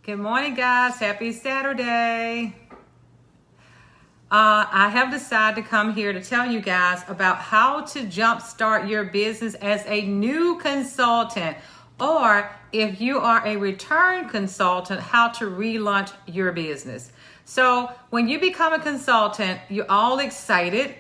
Good morning, guys. Happy Saturday. I have decided to come here to tell you guys about how to jumpstart your business as a new consultant, or if you are a return consultant, how to relaunch your business. So when you become a consultant, you're all excited.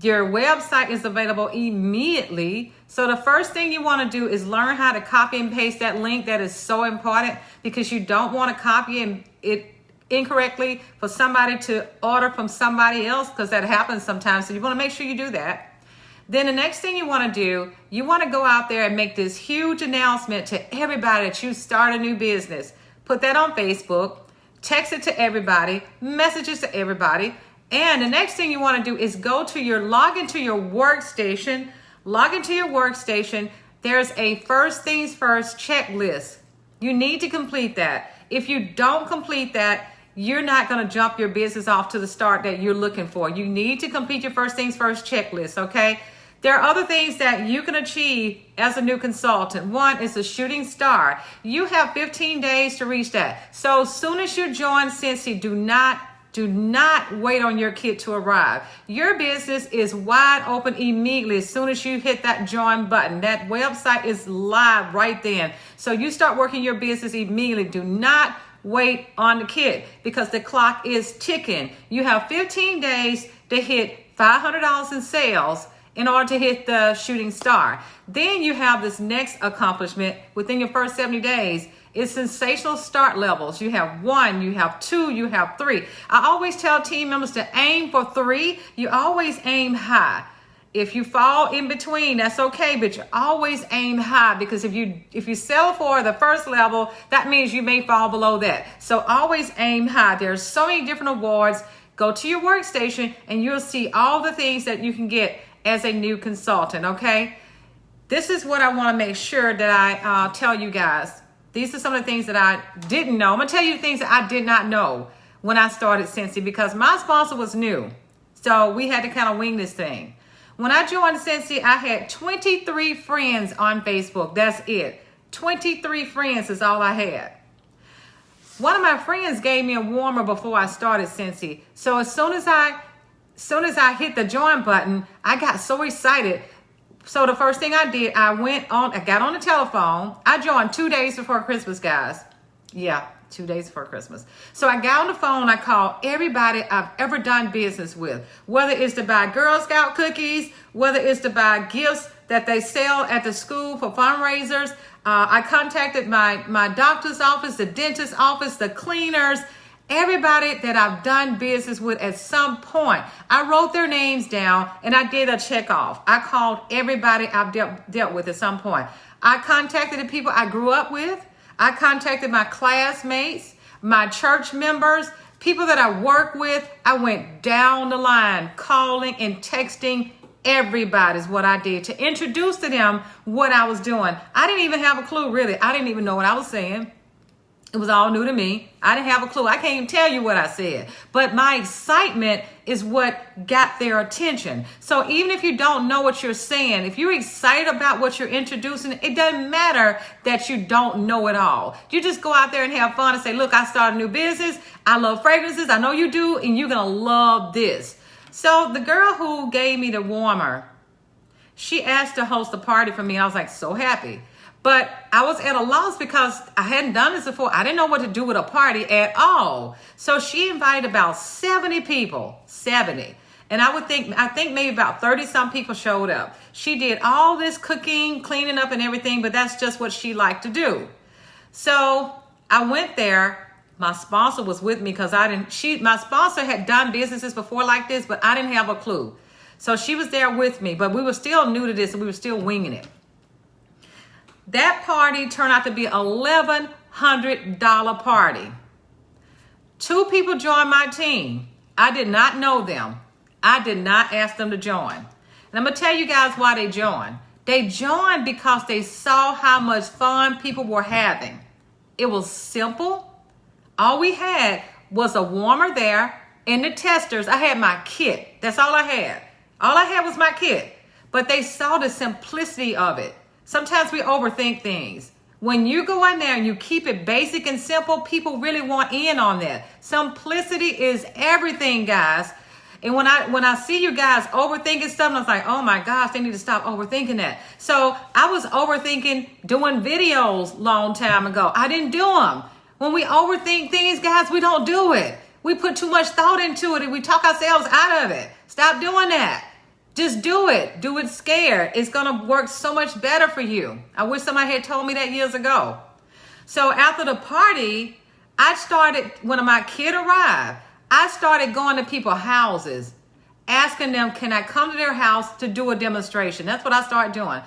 Your website is available immediately. So the first thing you want to do is learn how to copy and paste that link. That is so important because you don't want to copy it incorrectly for somebody to order from somebody else, because that happens sometimes. So you want to make sure you do that. Then the next thing you want to do, you want to go out there and make this huge announcement to everybody that you start a new business. Put that on Facebook, text it to everybody, messages to everybody. And the next thing you want to do is log into your workstation. There's a first things first checklist. You need to complete that. If you don't complete that, you're not going to jump your business off to the start that you're looking for. You need to complete your first things first checklist, okay? There are other things that you can achieve as a new consultant. One is a shooting star. You have 15 days to reach that. So as soon as you join Cincy, do not wait on your kid to arrive. Your business is wide open immediately as soon as you hit that join button. That website is live right then. So you start working your business immediately. Do not wait on the kid because the clock is ticking. You have 15 days to hit $500 in sales in order to hit the shooting star. Then you have this next accomplishment within your first 70 days. It's sensational start levels. You have 1, you have 2, you have 3. I always tell team members to aim for 3. You always aim high. If you fall in between, that's okay, but you always aim high, because if you sell for the first level, that means you may fall below that. So always aim high. There's so many different awards. Go to your workstation and you'll see all the things that you can get as a new consultant, okay? This is what I want to make sure that I tell you guys. These are some of the things that I didn't know. I'm going to tell you the things that I did not know when I started Cincy, because my sponsor was new. So we had to kind of wing this thing. When I joined Cincy, I had 23 friends on Facebook. That's it. 23 friends is all I had. One of my friends gave me a warmer before I started Cincy. So as soon as I hit the join button, I got so excited. So the first thing I did, I got on the telephone. I joined 2 days before Christmas, guys. Yeah, 2 days before Christmas. So I got on the phone, I called everybody I've ever done business with, whether it's to buy Girl Scout cookies, whether it's to buy gifts that they sell at the school for fundraisers. I contacted my doctor's office, the dentist's office, the cleaners, everybody that I've done business with at some point. I wrote their names down and I did a check off. I called everybody I've dealt with at some point. I contacted the people I grew up with. I contacted my classmates, my church members, people that I work with. I went down the line, calling and texting everybody is what I did to introduce to them what I was doing. I didn't even have a clue, really. I didn't even know what I was saying. It was all new to me. I didn't have a clue. I can't even tell you what I said. But my excitement is what got their attention. So even if you don't know what you're saying, if you're excited about what you're introducing, it doesn't matter that you don't know it all. You just go out there and have fun and say, look, I started a new business. I love fragrances. I know you do. And you're going to love this. So the girl who gave me the warmer, she asked to host a party for me. I was like, so happy. But I was at a loss because I hadn't done this before. I didn't know what to do with a party at all. So she invited about 70 people, 70. And I think maybe about 30 some people showed up. She did all this cooking, cleaning up and everything, but that's just what she liked to do. So I went there. My sponsor was with me because my sponsor had done businesses before like this, but I didn't have a clue. So she was there with me, but we were still new to this and we were still winging it. That party turned out to be an $1,100 party. 2 people joined my team. I did not know them. I did not ask them to join. And I'm going to tell you guys why they joined. They joined because they saw how much fun people were having. It was simple. All we had was a warmer there and the testers. I had my kit. That's all I had. All I had was my kit. But they saw the simplicity of it. Sometimes we overthink things. When you go in there and you keep it basic and simple, people really want in on that. Simplicity is everything, guys. And when I see you guys overthinking stuff, I was like, oh my gosh, they need to stop overthinking that. So I was overthinking doing videos long time ago. I didn't do them. When we overthink things, guys, we don't do it. We put too much thought into it and we talk ourselves out of it. Stop doing that. Just do it. Do it scared. It's going to work so much better for you. I wish somebody had told me that years ago. So after the party, I started, when my kid arrived, I started going to people's houses, asking them, can I come to their house to do a demonstration? That's what I started doing.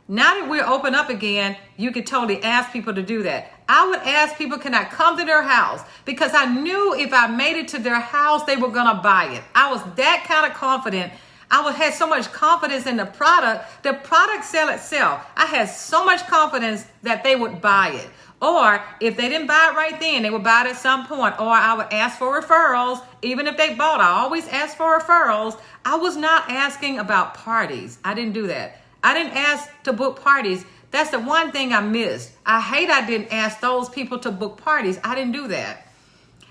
Now that we're open up again, you could totally ask people to do that. I would ask people, can I come to their house? Because I knew if I made it to their house, they were going to buy it. I was that kind of confident. Had so much confidence in the product sell itself. I had so much confidence that they would buy it. Or if they didn't buy it right then, they would buy it at some point. Or I would ask for referrals. Even if they bought, I always ask for referrals. I was not asking about parties. I didn't do that. I didn't ask to book parties. That's the one thing I missed. I didn't ask those people to book parties. I didn't do that.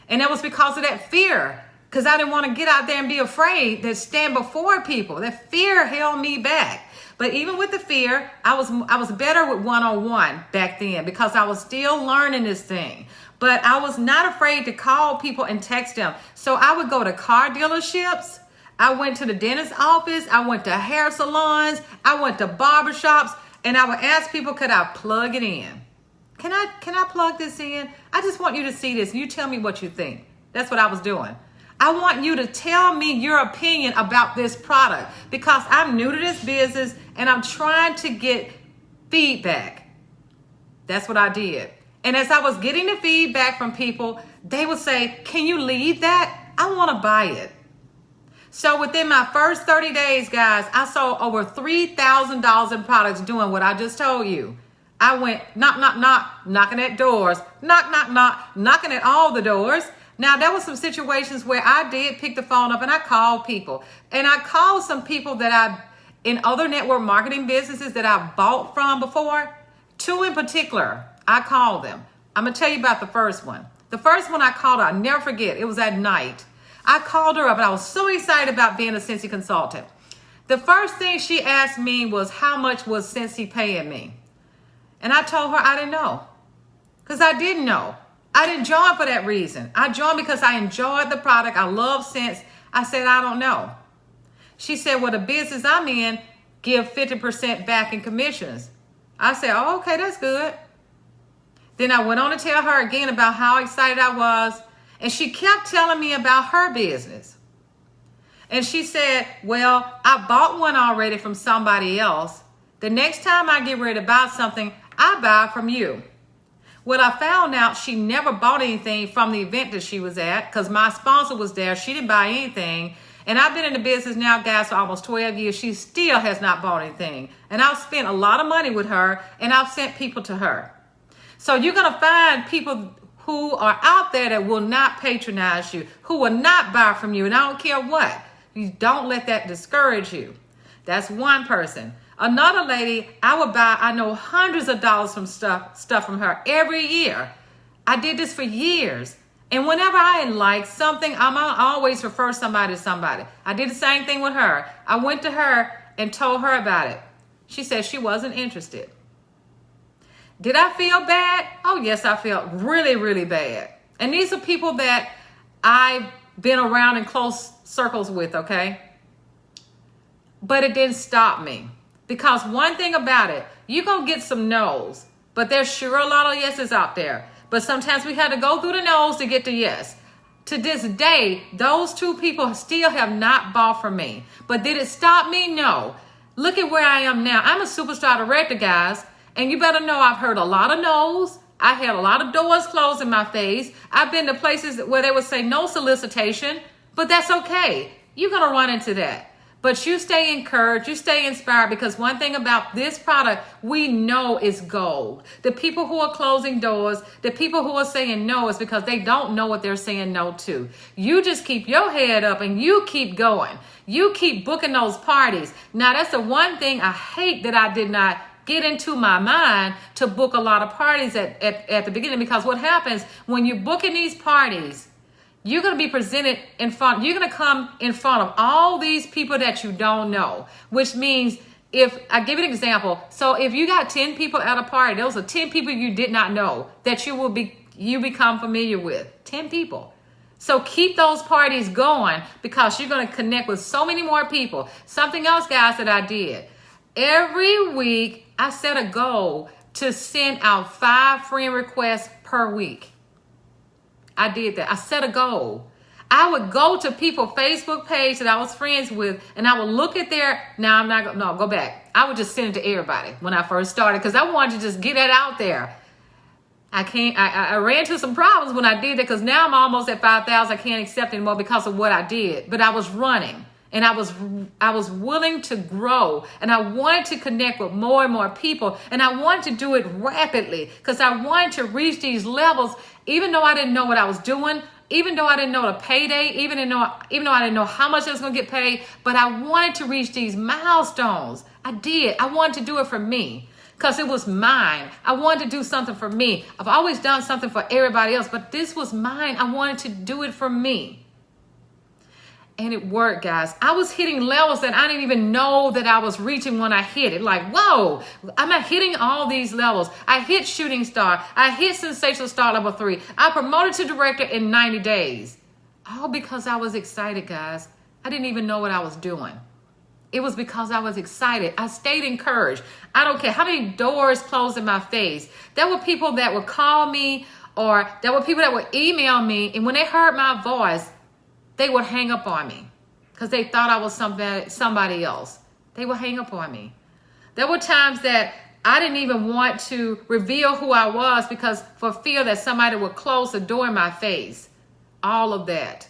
And that was because of that fear. Because I didn't want to get out there and be afraid to stand before people. That fear held me back. But even with the fear, I was better with one-on-one back then because I was still learning this thing. But I was not afraid to call people and text them. So I would go to car dealerships. I went to the dentist's office. I went to hair salons. I went to barbershops. And I would ask people, could I plug it in? Can I plug this in? I just want you to see this. You tell me what you think. That's what I was doing. I want you to tell me your opinion about this product because I'm new to this business and I'm trying to get feedback. That's what I did. And as I was getting the feedback from people, they would say, can you leave that? I want to buy it. So within my first 30 days, guys, I sold over $3,000 in products doing what I just told you. I went knock, knock, knock, knocking at doors, knock, knock, knock, knocking at all the doors. Now, there were some situations where I did pick the phone up and I called people. And I called some people that in other network marketing businesses that I bought from before. Two in particular, I called them. I'm going to tell you about the first one. The first one I called her, I'll never forget. It was at night. I called her up and I was so excited about being a Cincy consultant. The first thing she asked me was how much was Cincy paying me? And I told her I didn't know because I didn't know. I didn't join for that reason. I joined because I enjoyed the product. I love Sense. I said, I don't know. She said, well, the business I'm in give 50% back in commissions. I said, oh, okay, that's good. Then I went on to tell her again about how excited I was. And she kept telling me about her business. And she said, well, I bought one already from somebody else. The next time I get ready to buy something, I buy from you. Well, I found out she never bought anything from the event that she was at because my sponsor was there. She didn't buy anything. And I've been in the business now, guys, for almost 12 years. She still has not bought anything. And I've spent a lot of money with her and I've sent people to her. So you're going to find people who are out there that will not patronize you, who will not buy from you. And I don't care what. You don't let that discourage you. That's one person. Another lady, I would buy, I know, hundreds of dollars from stuff from her every year. I did this for years. And whenever I like something, I always refer somebody to somebody. I did the same thing with her. I went to her and told her about it. She said she wasn't interested. Did I feel bad? Oh, yes, I felt really, really bad. And these are people that I've been around in close circles with, okay? But it didn't stop me. Because one thing about it, you're going to get some no's, but there's sure a lot of yeses out there. But sometimes we had to go through the no's to get to yes. To this day, those two people still have not bought from me. But did it stop me? No. Look at where I am now. I'm a superstar director, guys. And you better know I've heard a lot of no's. I had a lot of doors closed in my face. I've been to places where they would say no solicitation, but that's okay. You're going to run into that. But you stay encouraged, you stay inspired, because one thing about this product, we know is gold. The people who are closing doors, the people who are saying no, is because they don't know what they're saying no to. You just keep your head up and you keep going. You keep booking those parties. Now, that's the one thing I hate that I did not get into my mind to book a lot of parties at the beginning, because what happens when you're booking these parties, you're going to be presented you're going to come in front of all these people that you don't know, which means, if I give you an example, so if you got 10 people at a party, those are 10 people you did not know that you become familiar with. 10 people. So keep those parties going, because you're going to connect with so many more people. Something else, guys, that I did. Every week, I set a goal to send out 5 friend requests per week. I did that. I set a goal. I would go to people's Facebook page that I was friends with, and I would look at go back. I would just send it to everybody when I first started, because I wanted to just get it out there. I ran into some problems when I did that, because now I'm almost at 5,000. I can't accept anymore because of what I did. But I was running, and I was willing to grow, and I wanted to connect with more and more people, and I wanted to do it rapidly, because I wanted to reach these levels, even though I didn't know what I was doing. Even though I didn't know the payday, even though I didn't know how much I was going to get paid, but I wanted to reach these milestones. I did. I wanted to do it for me, because it was mine. I wanted to do something for me. I've always done something for everybody else, but this was mine. I wanted to do it for me. And it worked, guys. I was hitting levels that I didn't even know that I was reaching when I hit it. Like, whoa, I'm hitting all these levels. I hit shooting star. I hit sensational star level 3. I promoted to director in 90 days. All because I was excited, guys. I didn't even know what I was doing. It was because I was excited. I stayed encouraged. I don't care how many doors closed in my face. There were people that would call me, or there were people that would email me, and when they heard my voice, they would hang up on me because they thought I was somebody else. They would hang up on me. There were times that I didn't even want to reveal who I was, because for fear that somebody would close the door in my face. All of that.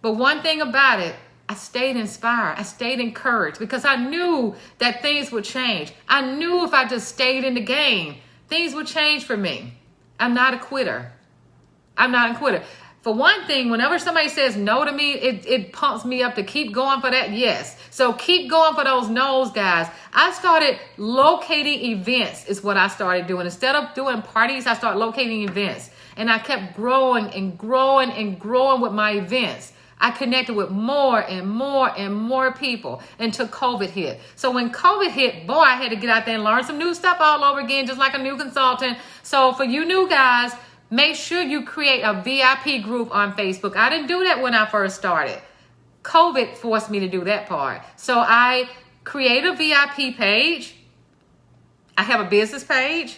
But one thing about it, I stayed inspired. I stayed encouraged, because I knew that things would change. I knew if I just stayed in the game, things would change for me. I'm not a quitter. I'm not a quitter. For one thing, whenever somebody says no to me, it pumps me up to keep going for that yes. So keep going for those no's, guys. I started locating events is what I started doing. Instead of doing parties, I started locating events. And I kept growing and growing and growing with my events. I connected with more and more and more people until COVID hit. So when COVID hit, boy, I had to get out there and learn some new stuff all over again, just like a new consultant. So for you new guys, make sure you create a VIP group on Facebook. I didn't do that when I first started. COVID forced me to do that part. So I create a VIP page. I have a business page.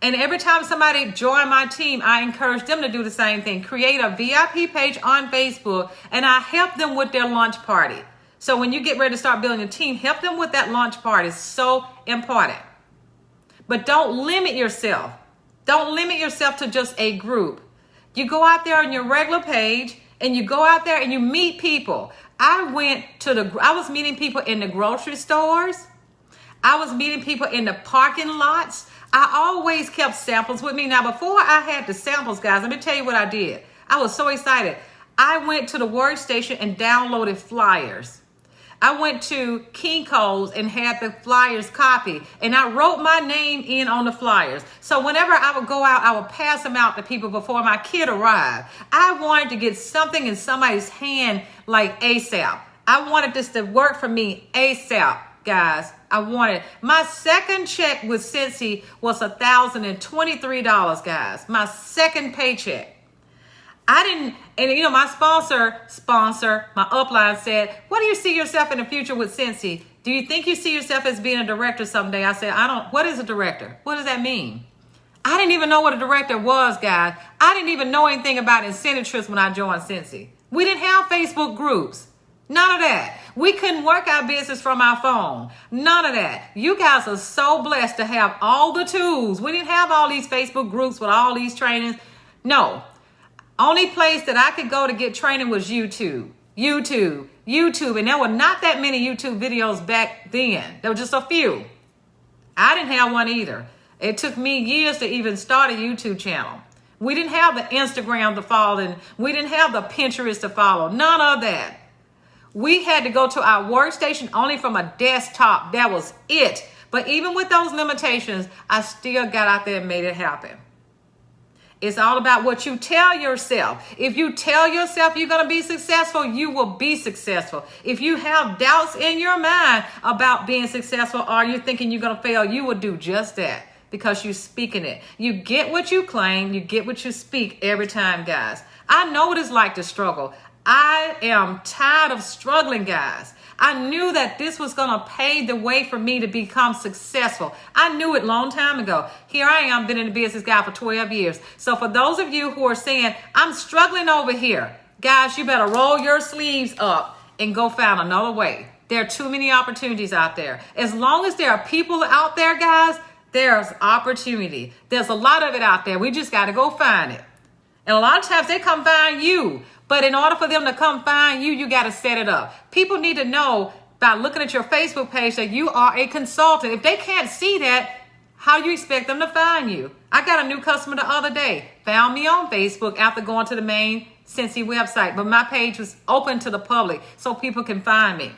And every time somebody join my team, I encourage them to do the same thing. Create a VIP page on Facebook, and I help them with their launch party. So when you get ready to start building a team, help them with that launch party. It's so important. But don't limit yourself. Don't limit yourself to just a group. You go out there on your regular page, and you go out there and you meet people. I was meeting people in the grocery stores. I was meeting people in the parking lots. I always kept samples with me. Now, before I had the samples, guys, let me tell you what I did. I was so excited. I went to the workstation and downloaded flyers. I went to Kinko's and had the flyers copied, and I wrote my name in on the flyers. So whenever I would go out, I would pass them out to people before my kid arrived. I wanted to get something in somebody's hand like ASAP. I wanted this to work for me ASAP, guys. I wanted. My second check with Cincy was $1,023, guys. My second paycheck. I didn't, and my sponsor, my upline said, what do you see yourself in the future with Cincy? Do you think you see yourself as being a director someday? I said, what is a director? What does that mean? I didn't even know what a director was, guys. I didn't even know anything about incentive trips when I joined Cincy. We didn't have Facebook groups. None of that. We couldn't work our business from our phone. None of that. You guys are so blessed to have all the tools. We didn't have all these Facebook groups with all these trainings. No. Only place that I could go to get training was YouTube. And there were not that many YouTube videos back then. There were just a few. I didn't have one either. It took me years to even start a YouTube channel. We didn't have the Instagram to follow, and we didn't have the Pinterest to follow. None of that. We had to go to our workstation only from a desktop. That was it. But even with those limitations, I still got out there and made it happen. It's all about what you tell yourself. If you tell yourself you're going to be successful, you will be successful. If you have doubts in your mind about being successful or you're thinking you're going to fail, you will do just that because you're speaking it. You get what you claim, you get what you speak every time, guys. I know what it's like to struggle. I am tired of struggling, guys. I knew that this was going to pave the way for me to become successful. I knew it long time ago. Here I am, been in the business, guy, for 12 years. So for those of you who are saying, I'm struggling over here, guys, you better roll your sleeves up and go find another way. There are too many opportunities out there. As long as there are people out there, guys, there's opportunity. There's a lot of it out there. We just got to go find it. And a lot of times they come find you. But in order for them to come find you, you got to set it up. People need to know by looking at your Facebook page that you are a consultant. If they can't see that, how do you expect them to find you? I got a new customer the other day, found me on Facebook after going to the main Cincy website. But my page was open to the public so people can find me.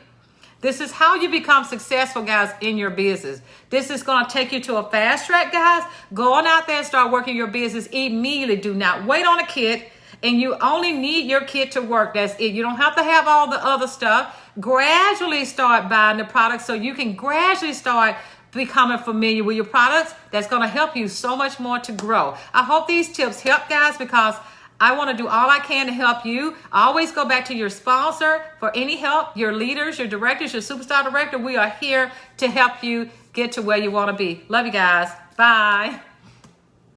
This is how you become successful, guys, in your business. This is going to take you to a fast track, guys. Go on out there and start working your business immediately. Do not wait on a kit. And you only need your kit to work. That's it. You don't have to have all the other stuff. Gradually start buying the products so you can gradually start becoming familiar with your products. That's going to help you so much more to grow. I hope these tips help, guys, because I want to do all I can to help you. Always go back to your sponsor for any help, your leaders, your directors, your superstar director. We are here to help you get to where you want to be. Love you guys. Bye.